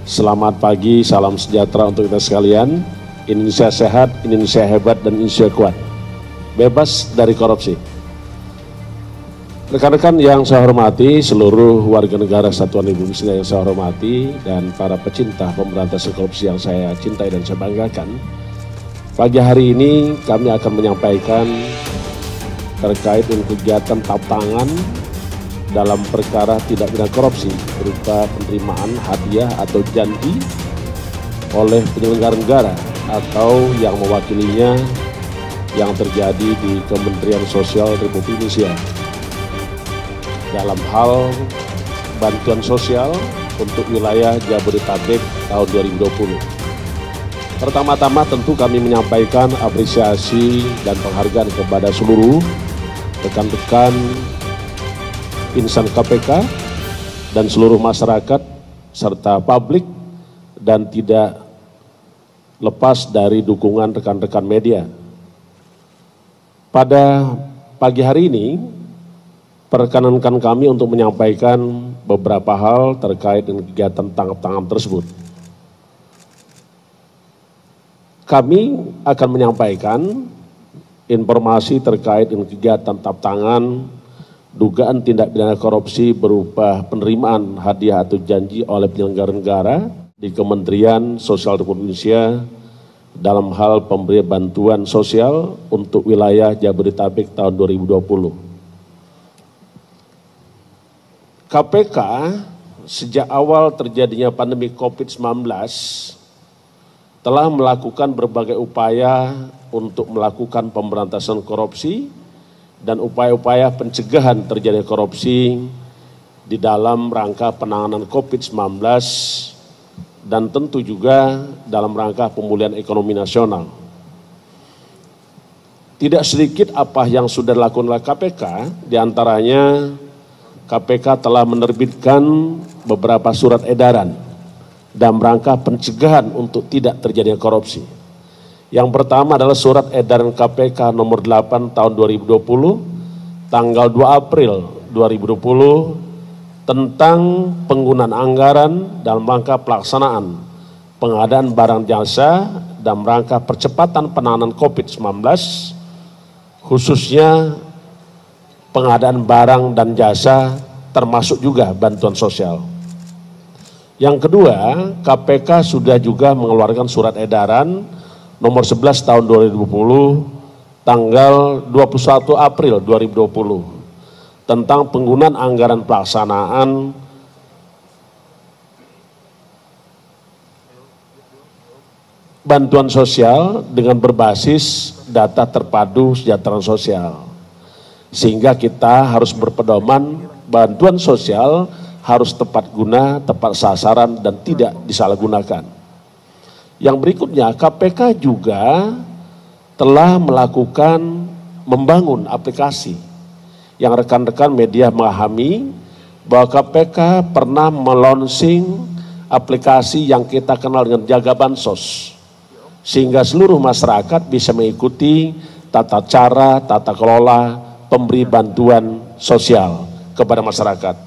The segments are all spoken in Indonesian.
Selamat pagi, salam sejahtera untuk kita sekalian. Indonesia sehat, Indonesia hebat, dan Indonesia kuat. Bebas dari korupsi. Rekan-rekan yang saya hormati, seluruh warga negara Kesatuan Republik Indonesia yang saya hormati, dan para pecinta pemberantasan korupsi yang saya cintai dan saya banggakan. Pagi hari ini kami akan menyampaikan terkait dengan kegiatan tangkap tangan dalam perkara tindak pidana korupsi berupa penerimaan hadiah atau janji oleh penyelenggara negara atau yang mewakilinya yang terjadi di Kementerian Sosial Republik Indonesia dalam hal bantuan sosial untuk wilayah Jabodetabek tahun 2020. Pertama-tama tentu kami menyampaikan apresiasi dan penghargaan kepada seluruh rekan-rekan insan KPK dan seluruh masyarakat serta publik, dan tidak lepas dari dukungan rekan-rekan media. Pada pagi hari ini, perkenankan kami untuk menyampaikan beberapa hal terkait dengan kegiatan tangkap tangan tersebut. Kami akan menyampaikan informasi terkait dengan kegiatan tangkap tangan dugaan tindak pidana korupsi berupa penerimaan hadiah atau janji oleh penyelenggara negara di Kementerian Sosial Republik Indonesia dalam hal pemberian bantuan sosial untuk wilayah Jabodetabek tahun 2020. KPK sejak awal terjadinya pandemi COVID-19 telah melakukan berbagai upaya untuk melakukan pemberantasan korupsi dan upaya-upaya pencegahan terjadi korupsi di dalam rangka penanganan COVID-19 dan tentu juga dalam rangka pemulihan ekonomi nasional. Tidak sedikit apa yang sudah dilakukan oleh KPK, diantaranya KPK telah menerbitkan beberapa surat edaran dalam rangka pencegahan untuk tidak terjadinya korupsi. Yang pertama adalah surat edaran KPK nomor 8 tahun 2020, tanggal 2 April 2020, tentang penggunaan anggaran dalam rangka pelaksanaan pengadaan barang jasa dalam rangka percepatan penanganan COVID-19, khususnya pengadaan barang dan jasa termasuk juga bantuan sosial. Yang kedua, KPK sudah juga mengeluarkan surat edaran nomor 11 tahun 2020, tanggal 21 April 2020, tentang penggunaan anggaran pelaksanaan bantuan sosial dengan berbasis data terpadu kesejahteraan sosial. Sehingga kita harus berpedoman bantuan sosial harus tepat guna, tepat sasaran, dan tidak disalahgunakan. Yang berikutnya, KPK juga telah membangun aplikasi yang rekan-rekan media memahami bahwa KPK pernah melonsing aplikasi yang kita kenal dengan Jaga Bansos, sehingga seluruh masyarakat bisa mengikuti tata cara, tata kelola pemberi bantuan sosial kepada masyarakat.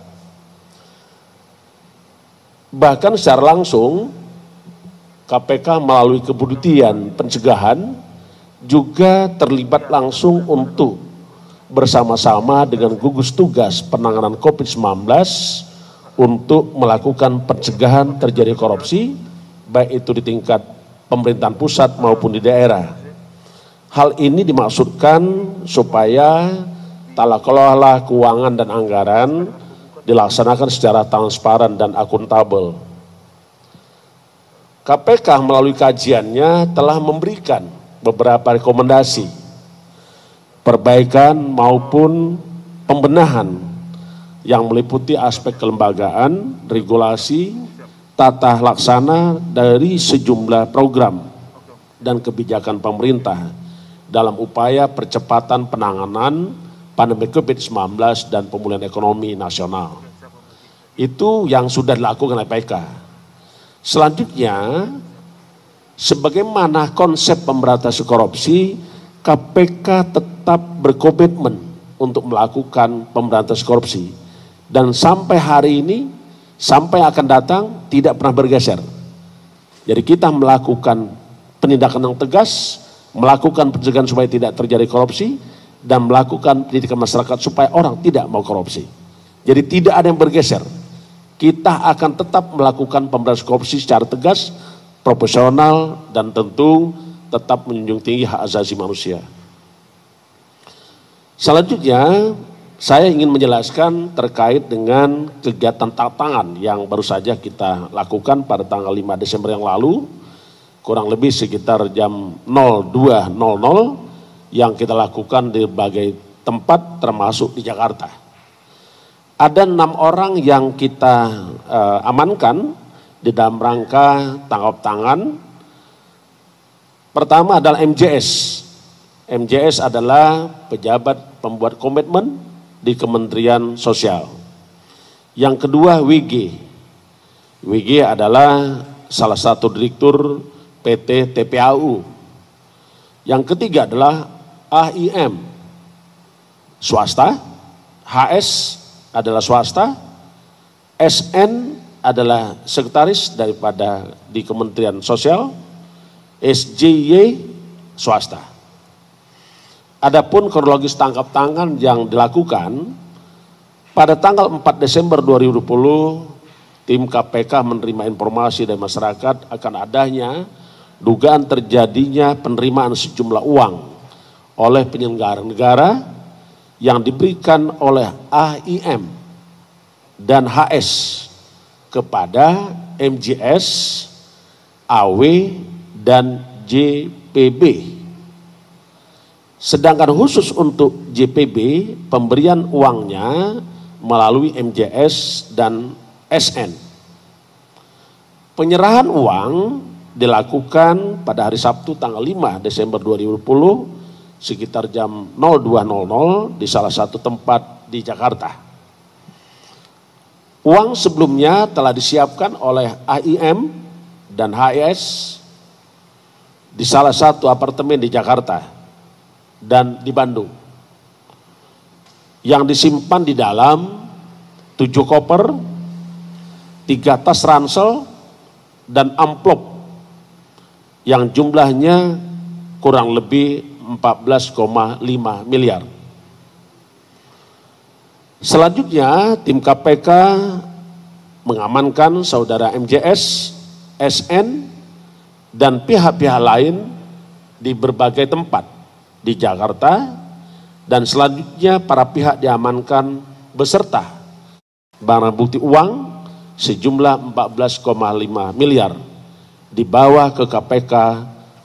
Bahkan secara langsung KPK melalui keputihan pencegahan juga terlibat langsung untuk bersama-sama dengan gugus tugas penanganan COVID-19 untuk melakukan pencegahan terjadi korupsi, baik itu di tingkat pemerintahan pusat maupun di daerah. Hal ini dimaksudkan supaya tata kelola keuangan dan anggaran dilaksanakan secara transparan dan akuntabel. KPK melalui kajiannya telah memberikan beberapa rekomendasi perbaikan maupun pembenahan yang meliputi aspek kelembagaan, regulasi, tata laksana dari sejumlah program dan kebijakan pemerintah dalam upaya percepatan penanganan pandemi COVID-19 dan pemulihan ekonomi nasional. Itu yang sudah dilakukan oleh KPK. Selanjutnya, sebagaimana konsep pemberantasan korupsi, KPK tetap berkomitmen untuk melakukan pemberantasan korupsi. Dan sampai hari ini sampai akan datang tidak pernah bergeser. Jadi kita melakukan penindakan yang tegas, melakukan pencegahan supaya tidak terjadi korupsi, dan melakukan pendidikan masyarakat supaya orang tidak mau korupsi. Jadi tidak ada yang bergeser. Kita akan tetap melakukan pemberantasan korupsi secara tegas, profesional, dan tentu tetap menjunjung tinggi hak asasi manusia. Selanjutnya, saya ingin menjelaskan terkait dengan kegiatan tantangan yang baru saja kita lakukan pada tanggal 5 Desember yang lalu, kurang lebih sekitar jam 02.00 yang kita lakukan di berbagai tempat termasuk di Jakarta. Ada 6 orang yang kita amankan di dalam rangka tangkap tangan. Pertama adalah MJS. MJS adalah pejabat pembuat komitmen di Kementerian Sosial. Yang kedua WG. WG adalah salah satu direktur PT TPAU. Yang ketiga adalah AIM, swasta. HS adalah swasta. SN adalah sekretaris daripada di Kementerian Sosial. SJY swasta. Adapun kronologis tangkap tangan yang dilakukan pada tanggal 4 Desember 2020, tim KPK menerima informasi dari masyarakat akan adanya dugaan terjadinya penerimaan sejumlah uang oleh penyelenggara negara yang diberikan oleh AIM dan HS kepada MJS, AW, dan JPB. Sedangkan khusus untuk JPB, pemberian uangnya melalui MJS dan SN. Penyerahan uang dilakukan pada hari Sabtu tanggal 5 Desember 2020 sekitar jam 02.00 di salah satu tempat di Jakarta. Uang sebelumnya telah disiapkan oleh AIM dan HS di salah satu apartemen di Jakarta dan di Bandung, yang disimpan di dalam 7 koper, 3 tas ransel, dan amplop yang jumlahnya kurang lebih 14,5 miliar. Selanjutnya tim KPK mengamankan saudara MJS, SN, dan pihak-pihak lain di berbagai tempat di Jakarta, dan selanjutnya para pihak diamankan beserta barang bukti uang sejumlah 14,5 miliar dibawa ke KPK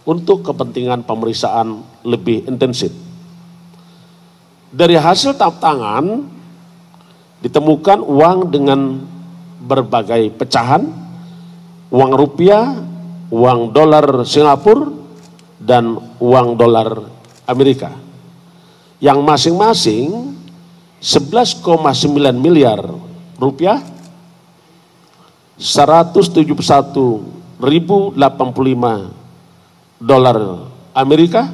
untuk kepentingan pemeriksaan lebih intensif. Dari hasil tangkap tangan ditemukan uang dengan berbagai pecahan, uang rupiah, uang dolar Singapura, dan uang dolar Amerika, yang masing-masing 11,9 miliar rupiah, 171.085 dolar Amerika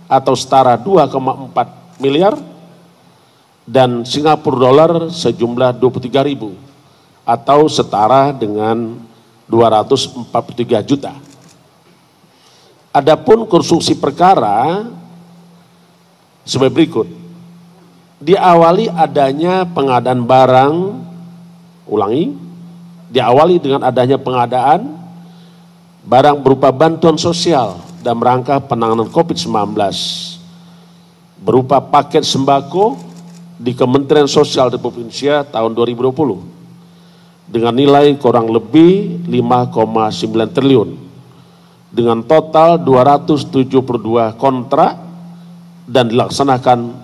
atau setara 2,4 miliar, dan Singapura dolar sejumlah 23.000 atau setara dengan 243 juta. Adapun konstruksi perkara sebagai berikut. Diawali adanya pengadaan barang, diawali dengan adanya pengadaan barang berupa bantuan sosial dalam rangka penanganan COVID-19 berupa paket sembako di Kementerian Sosial Republik Indonesia tahun 2020 dengan nilai kurang lebih 5,9 triliun dengan total 272 kontrak dan dilaksanakan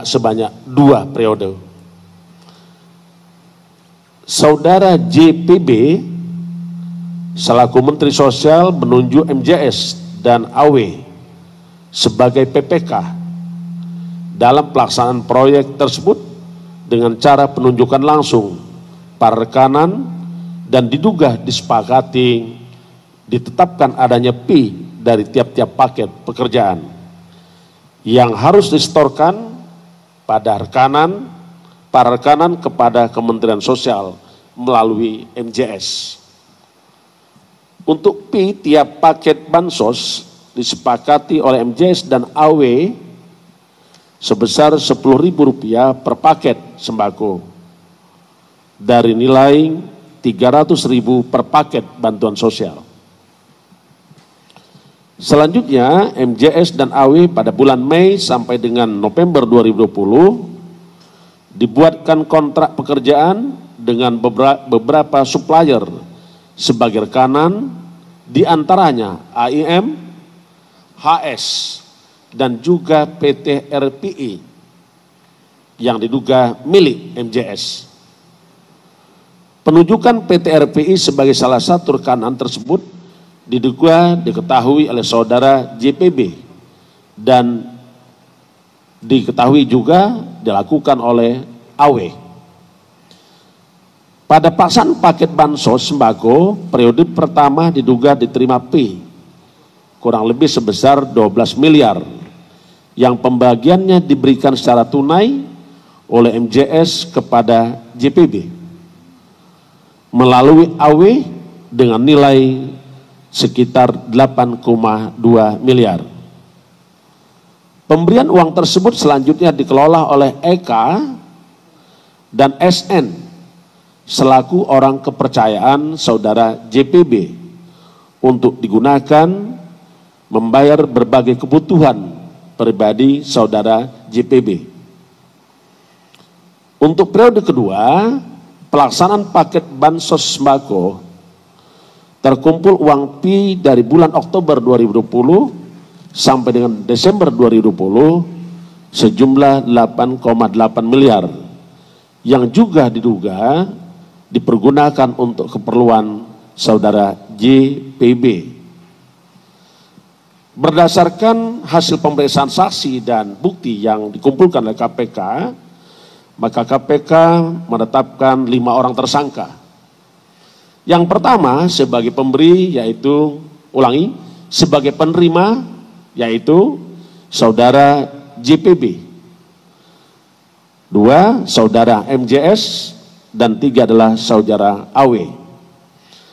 sebanyak 2 periode. Saudara JPB selaku Menteri Sosial menunjuk MJS dan AW sebagai PPK dalam pelaksanaan proyek tersebut dengan cara penunjukan langsung para rekanan dan diduga disepakati ditetapkan adanya fee dari tiap-tiap paket pekerjaan yang harus disetorkan pada para rekanan kepada Kementerian Sosial melalui MJS. Untuk P, tiap paket bansos disepakati oleh MJS dan AW sebesar Rp10.000 per paket sembako dari nilai Rp300.000 per paket bantuan sosial. Selanjutnya, MJS dan AW pada bulan Mei sampai dengan November 2020 dibuatkan kontrak pekerjaan dengan beberapa supplier sebagai rekanan, diantaranya AIM, HS, dan juga PT RPI yang diduga milik MJS. Penunjukan PT RPI sebagai salah satu rekanan tersebut diduga diketahui oleh saudara JPB dan diketahui juga dilakukan oleh AW. Pada pelaksanaan paket bansos sembako periode pertama diduga diterima P kurang lebih sebesar 12 miliar yang pembagiannya diberikan secara tunai oleh MJS kepada JPB melalui AW dengan nilai sekitar 8,2 miliar. Pemberian uang tersebut selanjutnya dikelola oleh EK dan SN selaku orang kepercayaan saudara JPB untuk digunakan membayar berbagai kebutuhan pribadi saudara JPB. Untuk periode kedua, pelaksanaan paket bansos sembako terkumpul uang P dari bulan Oktober 2020 sampai dengan Desember 2020 sejumlah 8,8 miliar yang juga diduga dipergunakan untuk keperluan saudara JPB. Berdasarkan hasil pemeriksaan saksi dan bukti yang dikumpulkan oleh KPK, maka KPK menetapkan 5 orang tersangka. Yang pertama sebagai pemberi yaitu, sebagai penerima yaitu saudara JPB. 2, saudara MJS, dan 3 adalah saudara AW.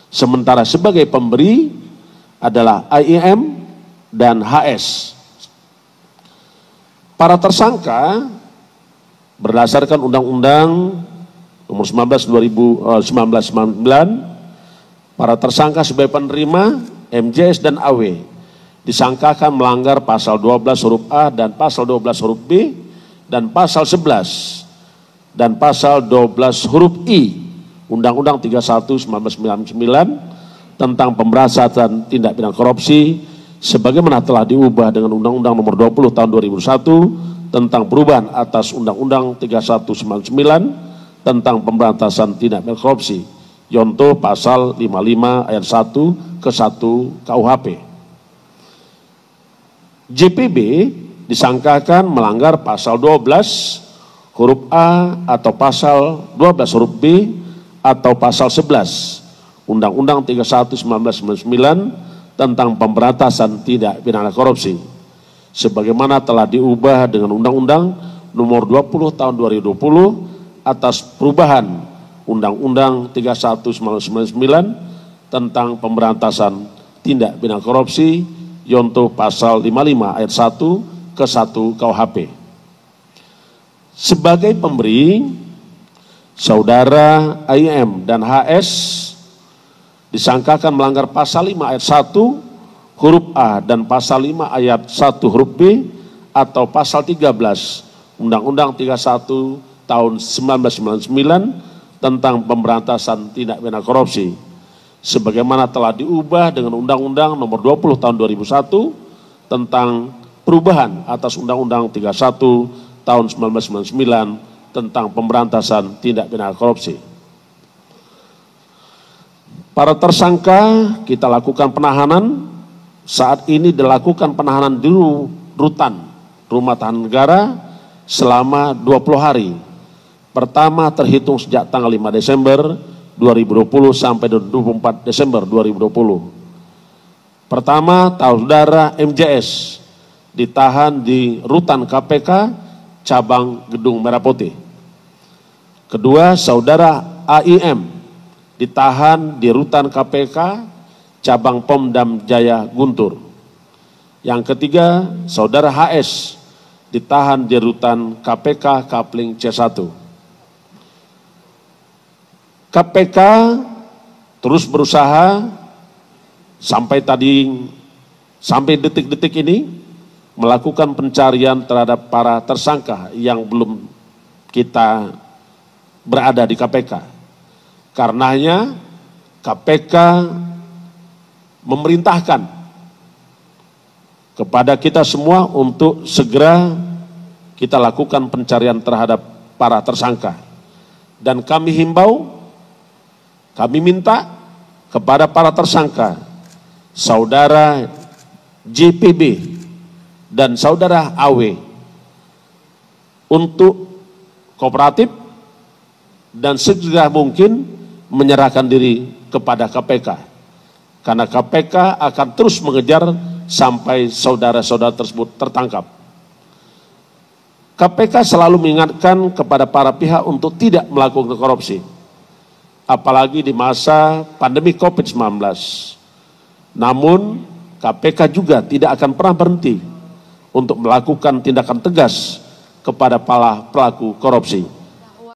Sementara sebagai pemberi adalah AIM dan HS. Para tersangka berdasarkan Undang-Undang Nomor 19/1999, para tersangka sebagai penerima MJS dan AW disangkakan melanggar pasal 12 huruf A dan pasal 12 huruf B dan pasal 11 dan pasal 12 huruf I Undang-Undang 31/1999 tentang pemberantasan tindak pidana korupsi sebagaimana telah diubah dengan Undang-Undang Nomor 20 Tahun 2001 tentang perubahan atas Undang-Undang 31/99 tentang pemberantasan tindak pidana korupsi, yonto pasal 55 ayat 1 ke 1 KUHP. JPB disangkakan melanggar pasal 12 huruf A atau pasal 12 huruf B atau pasal 11 Undang-Undang 31/1999 tentang pemberantasan tindak pidana korupsi sebagaimana telah diubah dengan Undang-Undang Nomor 20 Tahun 2020 atas perubahan Undang-Undang 31/1999 tentang pemberantasan tindak pidana korupsi yonto pasal 55 ayat 1 ke 1 KUHP. Sebagai pemberi, saudara AIM dan HS disangkakan melanggar pasal 5 ayat 1 huruf A dan pasal 5 ayat 1 huruf B atau pasal 13 Undang-Undang 31 tahun 1999 tentang pemberantasan tindak pidana korupsi sebagaimana telah diubah dengan Undang-Undang Nomor 20 Tahun 2001 tentang perubahan atas Undang-Undang 31 Tahun 1999 tentang pemberantasan tindak pidana korupsi. Para tersangka kita lakukan penahanan. Saat ini dilakukan penahanan di rutan Rumah Tahanan Negara selama 20 hari. Pertama terhitung sejak tanggal 5 Desember 2020 sampai 24 Desember 2020. Pertama, saudara MJS ditahan di rutan KPK cabang Gedung Merah Putih. Kedua, saudara AIM ditahan di rutan KPK cabang Pom Jaya Guntur. Yang ketiga, saudara HS ditahan di rutan KPK Kapling C1. KPK terus berusaha sampai detik-detik ini melakukan pencarian terhadap para tersangka yang belum kita berada di KPK. Karenanya KPK memerintahkan kepada kita semua untuk segera kita lakukan pencarian terhadap para tersangka. Dan kami himbau, kami minta kepada para tersangka, saudara JPB dan saudara AW untuk kooperatif dan segera mungkin menyerahkan diri kepada KPK. Karena KPK akan terus mengejar sampai saudara-saudara tersebut tertangkap. KPK selalu mengingatkan kepada para pihak untuk tidak melakukan korupsi, apalagi di masa pandemi COVID-19. Namun KPK juga tidak akan pernah berhenti untuk melakukan tindakan tegas kepada para pelaku korupsi.